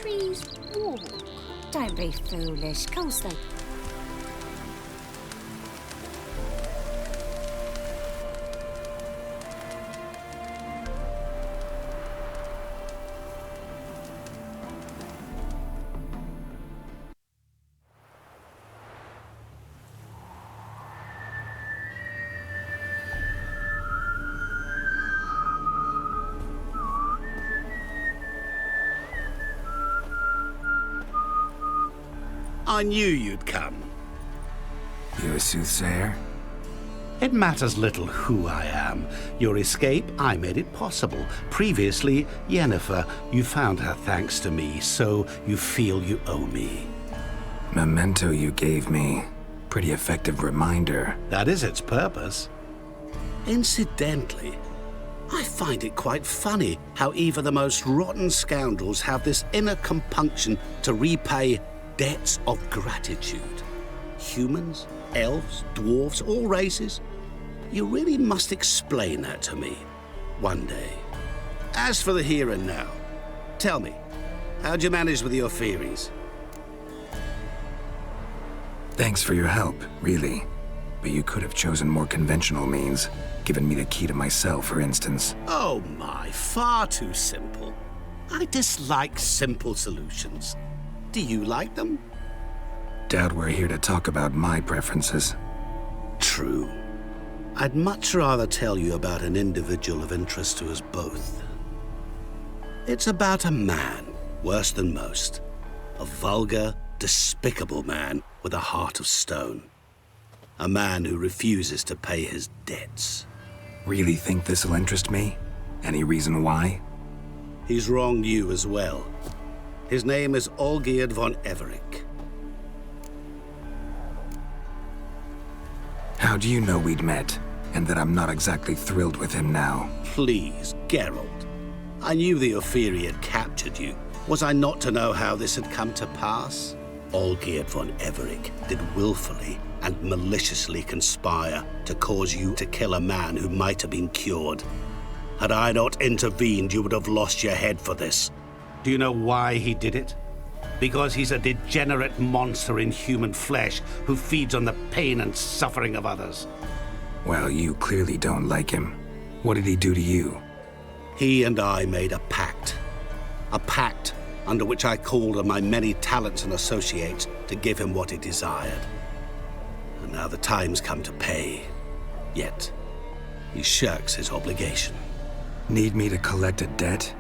trees walk? Don't be foolish. Course they... I knew you'd come. You a soothsayer? It matters little who I am. Your escape, I made it possible. Previously, Yennefer, you found her thanks to me, so you feel you owe me. Memento you gave me. Pretty effective reminder. That is its purpose. Incidentally, I find it quite funny how even the most rotten scoundrels have this inner compunction to repay debts of gratitude. Humans, elves, dwarves, all races. You really must explain that to me one day. As for the here and now, tell me, how'd you manage with your theories? Thanks for your help, really. But you could have chosen more conventional means. Given me the key to my cell, for instance. Oh my, far too simple. I dislike simple solutions. Do you like them? Doubt we're here to talk about my preferences. True. I'd much rather tell you about an individual of interest to us both. It's about a man, worse than most. A vulgar, despicable man with a heart of stone. A man who refuses to pay his debts. Really think this'll interest me? Any reason why? He's wronged you as well. His name is Olgierd von Everec. How do you know we'd met, and that I'm not exactly thrilled with him now? Please, Geralt. I knew the Ophiri had captured you. Was I not to know how this had come to pass? Olgierd von Everec did willfully and maliciously conspire to cause you to kill a man who might have been cured. Had I not intervened, you would have lost your head for this. Do you know why he did it? Because he's a degenerate monster in human flesh who feeds on the pain and suffering of others. Well, you clearly don't like him. What did he do to you? He and I made a pact. A pact under which I called on my many talents and associates to give him what he desired. And now the time's come to pay. Yet, he shirks his obligation. Need me to collect a debt?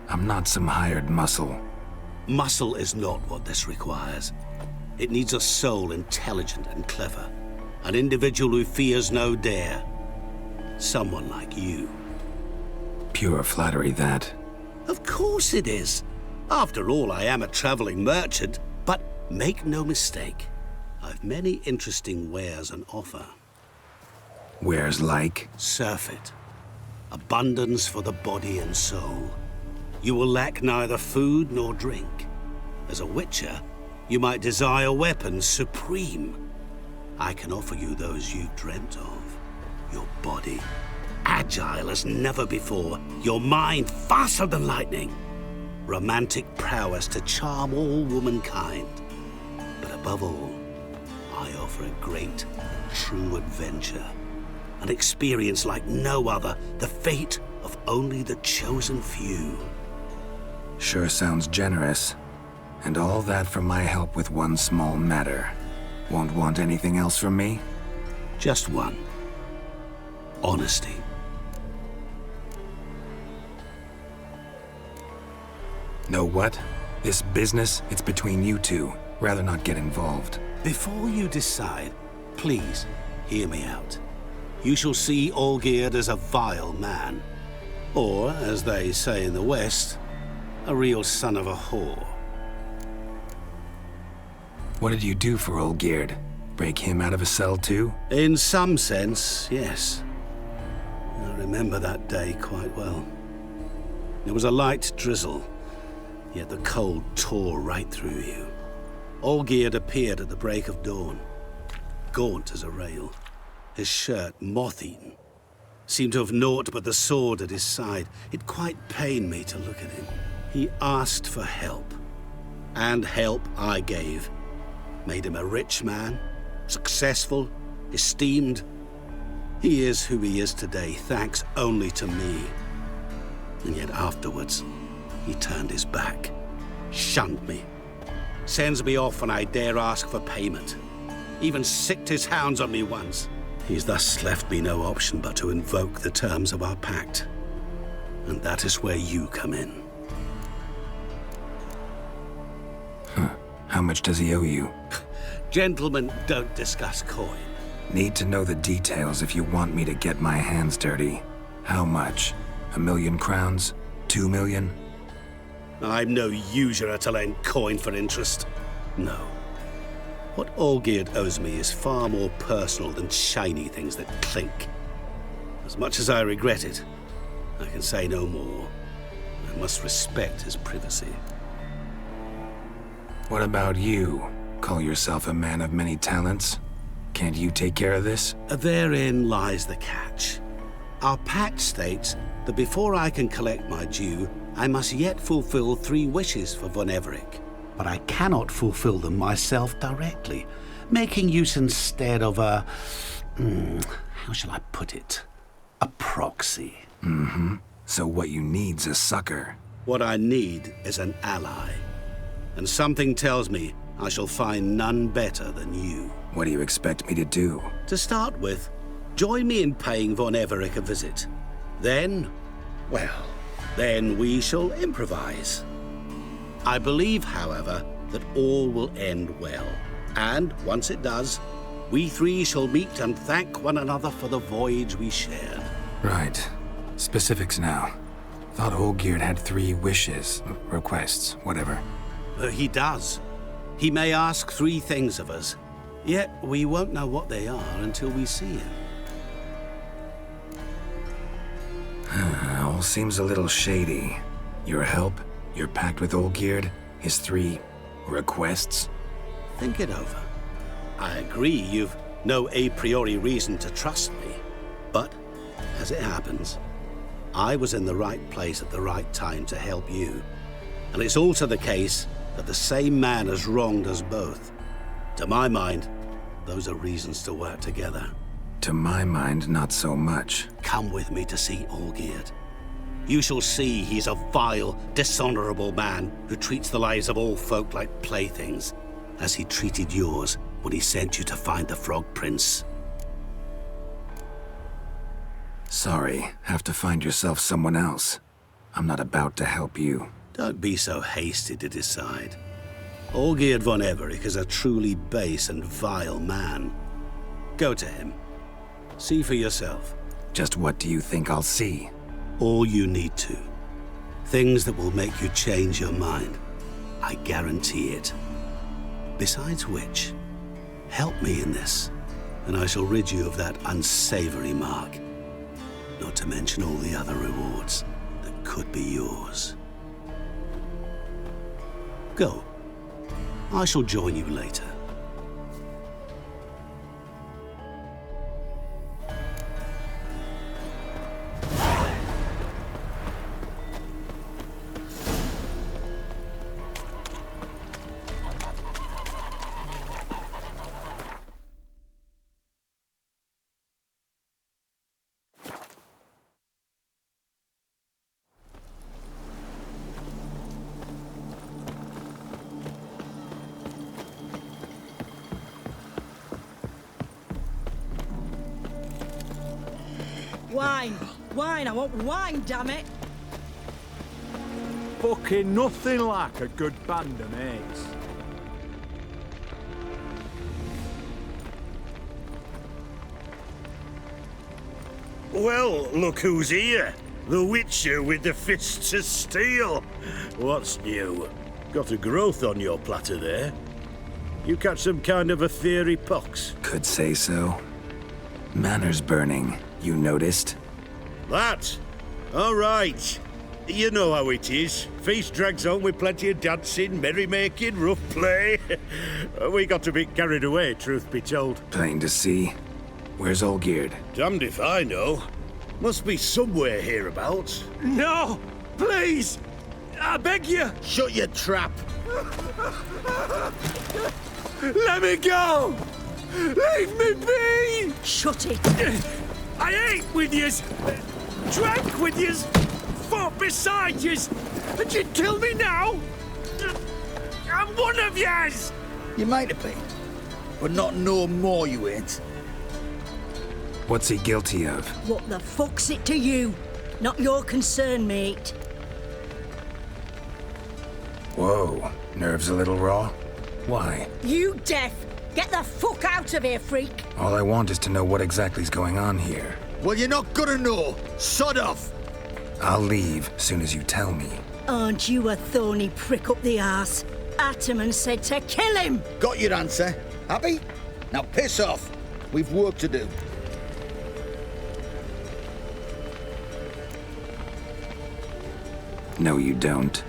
I'm not some hired muscle. Muscle is not what this requires. It needs a soul intelligent and clever. An individual who fears no dare. Someone like you. Pure flattery, that. Of course it is. After all, I am a traveling merchant. But make no mistake, I've many interesting wares on offer. Wares like? Surfeit. Abundance for the body and soul. You will lack neither food nor drink. As a witcher, you might desire weapons supreme. I can offer you those you've dreamt of. Your body, agile as never before. Your mind, faster than lightning. Romantic prowess to charm all womankind. But above all, I offer a great and true adventure. An experience like no other, the fate of only the chosen few. Sure sounds generous. And all that for my help with one small matter. Won't want anything else from me? Just one. Honesty. Know what? This business, it's between you two. Rather not get involved. Before you decide, please hear me out. You shall see Olgierd as a vile man. Or, as they say in the West, a real son of a whore. What did you do for Olgierd? Break him out of a cell too? In some sense, yes. I remember that day quite well. There was a light drizzle, yet the cold tore right through you. Olgierd appeared at the break of dawn, gaunt as a rail, his shirt moth-eaten. Seemed to have naught but the sword at his side. It quite pained me to look at him. He asked for help. and help I gave made him a rich man, successful, esteemed. He is who he is today, thanks only to me. And yet afterwards, he turned his back, shunned me, sends me off when I dare ask for payment, even sicked his hounds on me once. He's thus left me no option but to invoke the terms of our pact. And that is where you come in. How much does he owe you? Gentlemen don't discuss coin. Need to know the details if you want me to get my hands dirty. How much? 1,000,000 crowns? 2 million? I'm no usurer to lend coin for interest. No. What Olgierd owes me is far more personal than shiny things that clink. As much as I regret it, I can say no more. I must respect his privacy. What about you? Call yourself a man of many talents? Can't you take care of this? Therein lies the catch. Our pact states that before I can collect my due, I must yet fulfill 3 wishes for Von Everec. But I cannot fulfill them myself directly, making use instead of a... how shall I put it? A proxy. So what you need's a sucker. What I need is an ally. And something tells me I shall find none better than you. What do you expect me to do? To start with, join me in paying Von Everec a visit. Then, well, then we shall improvise. I believe, however, that all will end well. And once it does, we 3 shall meet and thank one another for the voyage we shared. Right. Specifics now. Thought Olgierd had 3 wishes, requests, whatever. He does. He may ask 3 things of us, yet we won't know what they are until we see him. All seems a little shady. Your help, your pact with Olgierd, his 3 requests. Think it over. I agree you've no a priori reason to trust me, but as it happens, I was in the right place at the right time to help you. And it's also the case that the same man has wronged us both. To my mind, those are reasons to work together. To my mind, not so much. Come with me to see Olgierd. You shall see he's a vile, dishonorable man who treats the lives of all folk like playthings, as he treated yours when he sent you to find the Frog Prince. Sorry, have to find yourself someone else. I'm not about to help you. Don't be so hasty to decide. Olgierd von Everec is a truly base and vile man. Go to him. See for yourself. Just what do you think I'll see? All you need to. Things that will make you change your mind. I guarantee it. Besides which, help me in this, and I shall rid you of that unsavory mark. Not to mention all the other rewards that could be yours. Go. I shall join you later. Wine! Wine! I want wine, damn it! Fucking nothing like a good band of mates. Well, look who's here. The Witcher with the fists of steel. What's new? Got a growth on your platter there. You catch some kind of a theory pox? Could say so. Manor's burning, you noticed? That? All right. You know how it is. Feast drags on with plenty of dancing, merrymaking, rough play. We got a bit carried away, truth be told. Plain to see. Where's Olgierd? Damned if I know. Must be somewhere hereabouts. No! Please! I beg you! Shut your trap. Let me go! Leave me be! Shut it. I ate with yous, drank with yous, fought beside yous, and you'd kill me now? I'm one of yous! You might have been, but not no more you ain't. What's he guilty of? What the fuck's it to you? Not your concern, mate. Whoa, nerves a little raw? Why? You deaf? Get the fuck out of here, freak! All I want is to know what exactly's going on here. Well, you're not gonna know. Sod off. I'll leave soon as you tell me. Aren't you a thorny prick up the arse? Ataman said to kill him! Got your answer. Happy? Now piss off. We've work to do. No, you don't.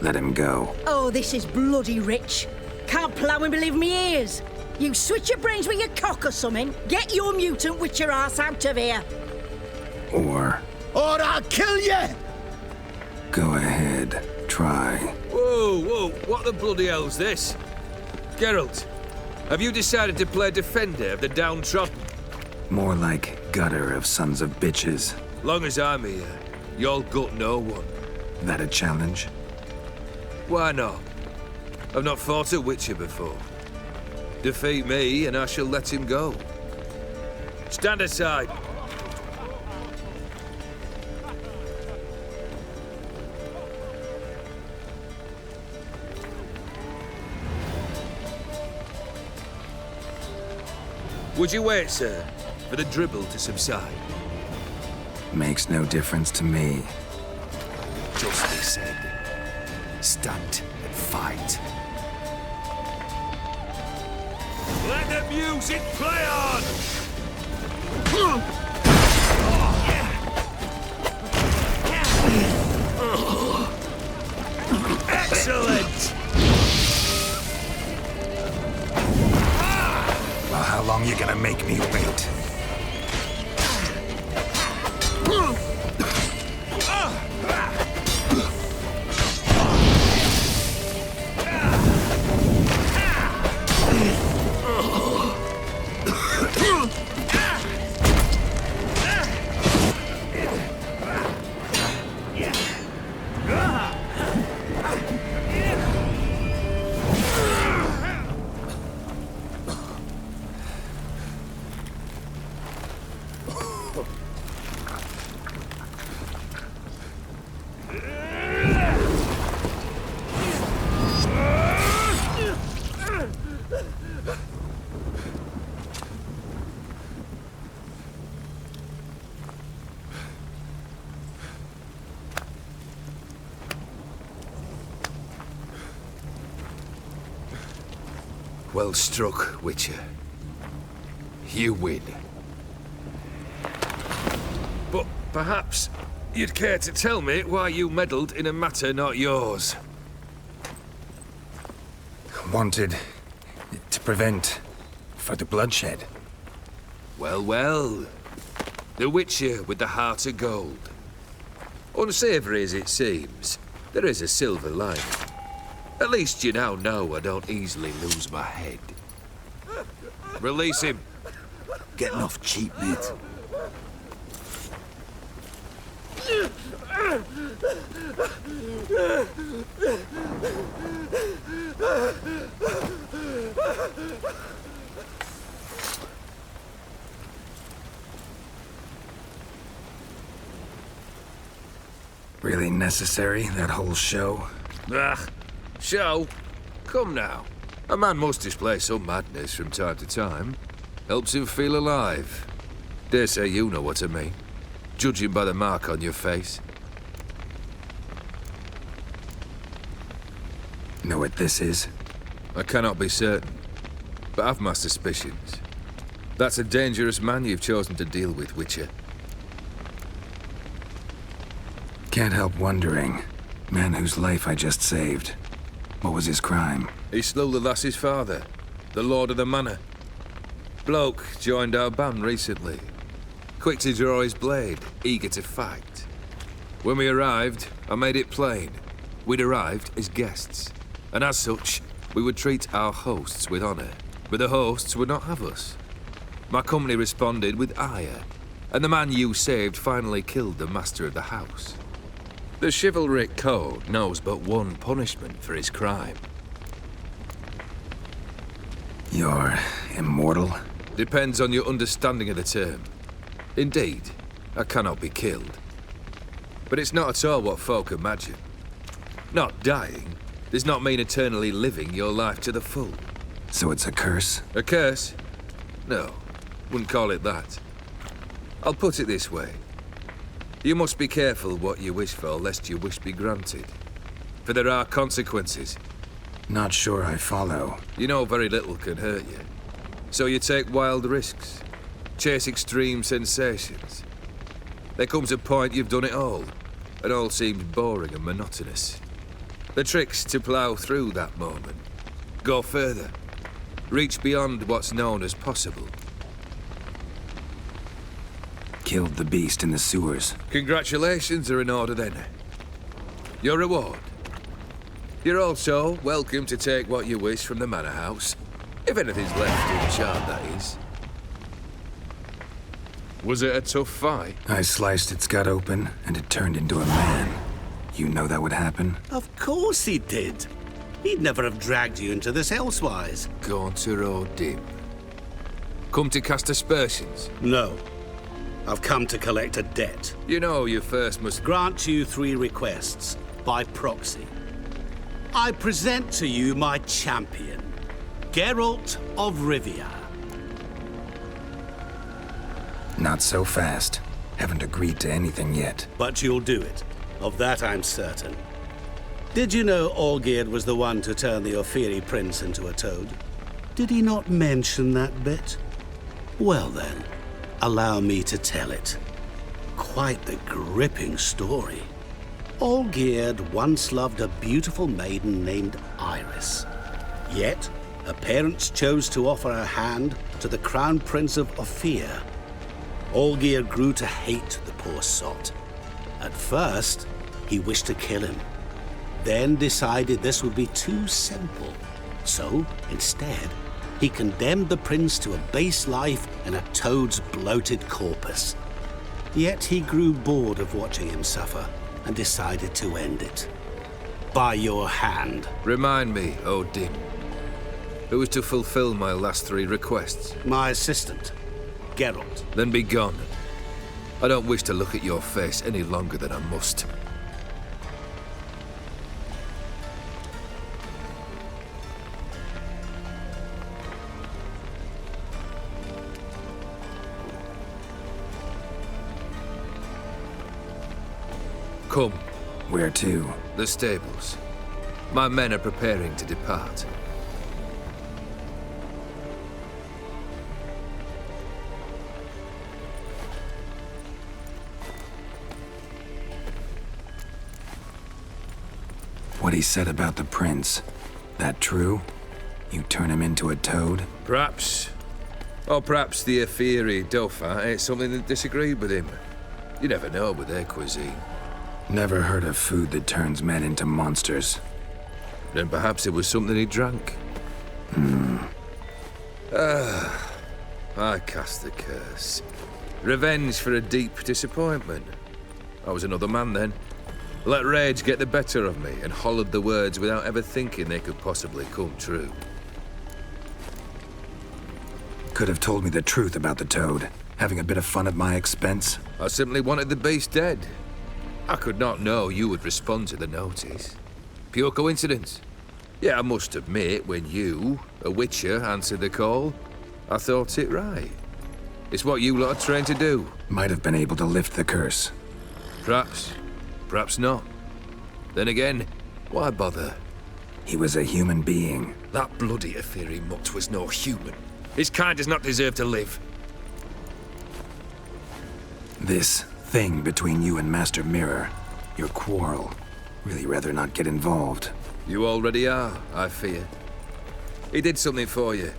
Let him go. Oh, this is bloody rich. Can't plough and believe me ears. You switch your brains with your cock or something. Get your mutant witcher ass out of here. Or Or I'll kill you! go ahead, try. Whoa, whoa, what the bloody hell's this? Geralt, have you decided to play defender of the downtrodden? More like gutter of sons of bitches. Long as I'm here, you'll gut no one. That a challenge? Why not? I've not fought a witcher before. Defeat me and I shall let him go. Stand aside. Would you wait, sir, for the dribble to subside? Makes no difference to me. Just as he said. Stand and fight. Let the music play on! Excellent! Well, how long you gonna make me wait? Well struck, Witcher. You win. But perhaps you'd care to tell me why you meddled in a matter not yours. Wanted to prevent further bloodshed. Well, well. The Witcher with the heart of gold. Unsavoury as it seems, there is a silver lining. At least you now know I don't easily lose my head. Release him. Getting off cheap, mate. Really necessary, that whole show? Ah, show? Come now. A man must display some madness from time to time. Helps him feel alive. Dare say you know what I mean. Judging by the mark on your face. Know what this is? I cannot be certain, but I've my suspicions. That's a dangerous man you've chosen to deal with, Witcher. Can't help wondering. Man whose life I just saved. What was his crime? He slew the lass's father, the lord of the manor. Bloke joined our band recently. Quick to draw his blade, eager to fight. When we arrived, I made it plain. We'd arrived as guests. And as such, we would treat our hosts with honor, but the hosts would not have us. My company responded with ire, and the man you saved finally killed the master of the house. The chivalric code knows but one punishment for his crime. You're immortal? Depends on your understanding of the term. Indeed, I cannot be killed. But it's not at all what folk imagine. Not dying does not mean eternally living your life to the full. So it's a curse? A curse? No, wouldn't call it that. I'll put it this way. You must be careful what you wish for, lest your wish be granted. For there are consequences. Not sure I follow. You know very little can hurt you. So you take wild risks, chase extreme sensations. There comes a point you've done it all seems boring and monotonous. The trick's to plough through that moment, go further, reach beyond what's known as possible. Killed the beast in the sewers. Congratulations are in order then. Your reward. You're also welcome to take what you wish from the manor house, if anything's left in charge, that is. Was it a tough fight? I sliced its gut open, and it turned into a man. You know that would happen? Of course he did. He'd never have dragged you into this elsewise. Gaunter or dim? Come to cast aspersions? No. I've come to collect a debt. You know you first must grant you 3 requests, by proxy. I present to you my champion, Geralt of Rivia. Not so fast. Haven't agreed to anything yet. But you'll do it. Of that I'm certain. Did you know Olgierd was the one to turn the Ophiri prince into a toad? Did he not mention that bit? Well then, allow me to tell it. Quite the gripping story. Olgierd once loved a beautiful maiden named Iris. Yet, her parents chose to offer her hand to the Crown Prince of Ophir. Olgierd grew to hate the poor sot. At first, he wished to kill him. Then decided this would be too simple. So, instead, he condemned the prince to a base life in a toad's bloated corpus. Yet he grew bored of watching him suffer and decided to end it. By your hand. Remind me, Odin. Who was to fulfill my last 3 requests? My assistant, Geralt. Then be gone. I don't wish to look at your face any longer than I must. Come. Where to? The stables. My men are preparing to depart. What he said about the prince, that true? You turn him into a toad? Perhaps. Or perhaps the Ophiri Dauphin ate something that disagreed with him. You never know with their cuisine. Never heard of food that turns men into monsters. Then perhaps it was something he drank. I cast the curse. Revenge for a deep disappointment. I was another man then. Let rage get the better of me and hollered the words without ever thinking they could possibly come true. Could have told me the truth about the toad, having a bit of fun at my expense. I simply wanted the beast dead. I could not know you would respond to the notice. Pure coincidence. Yeah, I must admit, when you, a witcher, answered the call, I thought it right. It's what you lot are trained to do. Might have been able to lift the curse. Perhaps. Perhaps not. Then again, why bother? He was a human being. That bloody Ophiri mutt was no human. His kind does not deserve to live. This thing between you and Master Mirror, your quarrel, really rather not get involved. You already are, I fear. He did something for you.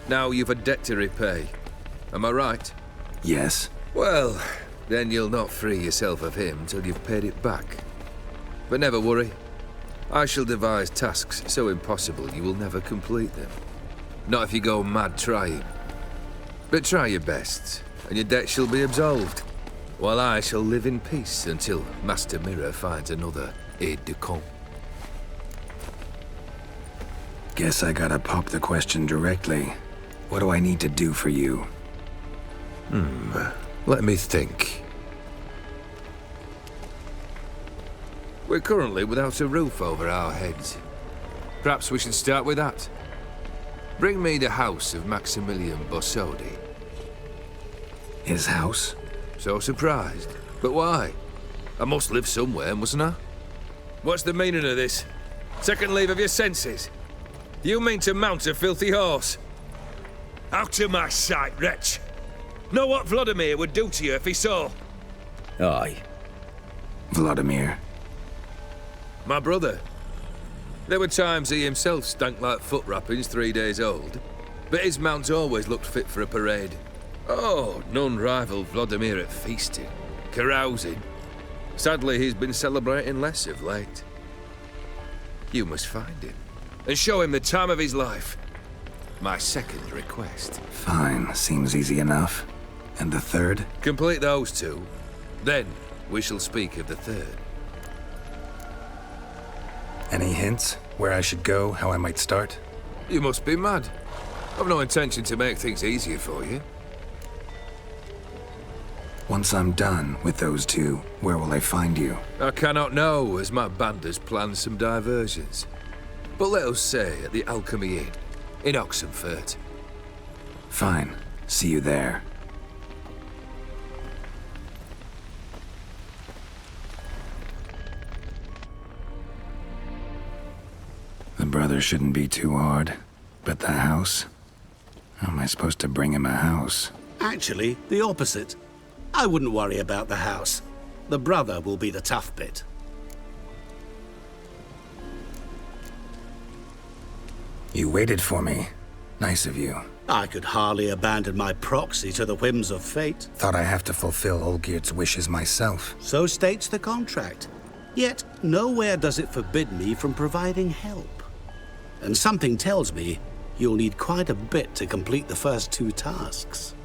Now you've a debt to repay. Am I right? Yes. Well, then you'll not free yourself of him till you've paid it back. But never worry. I shall devise tasks so impossible you will never complete them. Not if you go mad trying. But try your best, and your debt shall be absolved, while I shall live in peace until Master Mirror finds another aide-de-camp. Guess I gotta pop the question directly. What do I need to do for you? Let me think. We're currently without a roof over our heads. Perhaps we should start with that. Bring me the house of Maximilian Borsodi. His house? So surprised. But why? I must live somewhere, mustn't I? What's the meaning of this? Second leave of your senses? You mean to mount a filthy horse? Out of my sight, wretch! Know what Vladimir would do to you if he saw? Aye. Vladimir. My brother. There were times he himself stank like foot wrappings 3 days old, but his mount always looked fit for a parade. Oh, none rival Vladimir at feasting, carousing. Sadly, he's been celebrating less of late. You must find him, and show him the time of his life. My second request. Fine, seems easy enough. And the third? Complete those two, then we shall speak of the third. Any hints? Where I should go, how I might start? You must be mad. I've no intention to make things easier for you. Once I'm done with those two, where will I find you? I cannot know, as my band has planned some diversions. But let us say at the Alchemy Inn, in Oxenfurt. Fine. See you there. The brother shouldn't be too hard. But the house? How am I supposed to bring him a house? Actually, the opposite. I wouldn't worry about the house. The brother will be the tough bit. You waited for me. Nice of you. I could hardly abandon my proxy to the whims of fate. Thought I have to fulfill Olgierds' wishes myself. So states the contract. Yet, nowhere does it forbid me from providing help. And something tells me you'll need quite a bit to complete the first two tasks.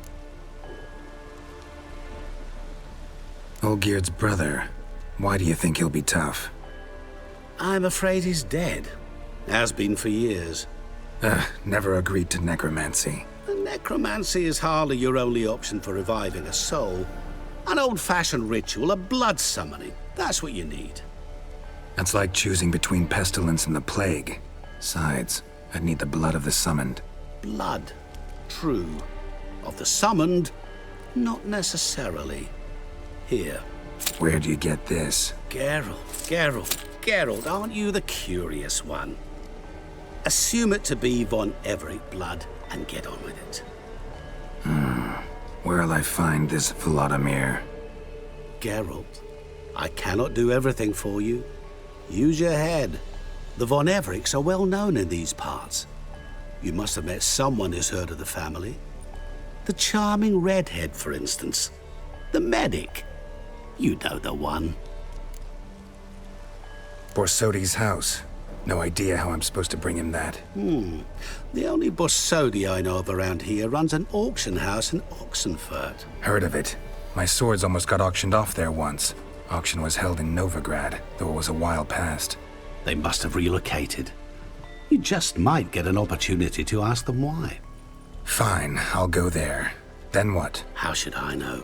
Olgierds' brother. Why do you think he'll be tough? I'm afraid he's dead. Has been for years. Never agreed to necromancy. Necromancy is hardly your only option for reviving a soul. An old-fashioned ritual, a blood summoning. That's what you need. That's like choosing between pestilence and the plague. Besides, I'd need the blood of the summoned. Blood. True. Of the summoned, not necessarily. Here. Where'd you get this? Geralt, aren't you the curious one? Assume it to be von Everett blood and get on with it. Where'll I find this Vladimir? Geralt, I cannot do everything for you. Use your head. The von Evericks are well known in these parts. You must have met someone who's heard of the family. The charming redhead, for instance. The medic. You know the one. Borsodi's house. No idea how I'm supposed to bring him that. The only Borsodi I know of around here runs an auction house in Oxenfurt. Heard of it. My swords almost got auctioned off there once. Auction was held in Novigrad, though it was a while past. They must have relocated. You just might get an opportunity to ask them why. Fine, I'll go there. Then what? How should I know?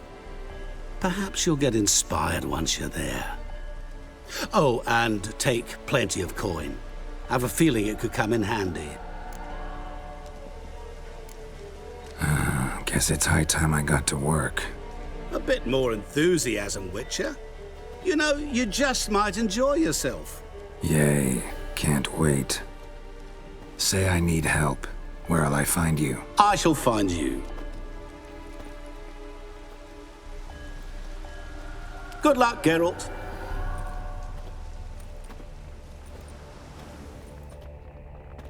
Perhaps you'll get inspired once you're there. Oh, and take plenty of coin. I have a feeling it could come in handy. Guess it's high time I got to work. A bit more enthusiasm, Witcher. You know, you just might enjoy yourself. Yay, can't wait. Say I need help. Where'll I find you? I shall find you. Good luck, Geralt.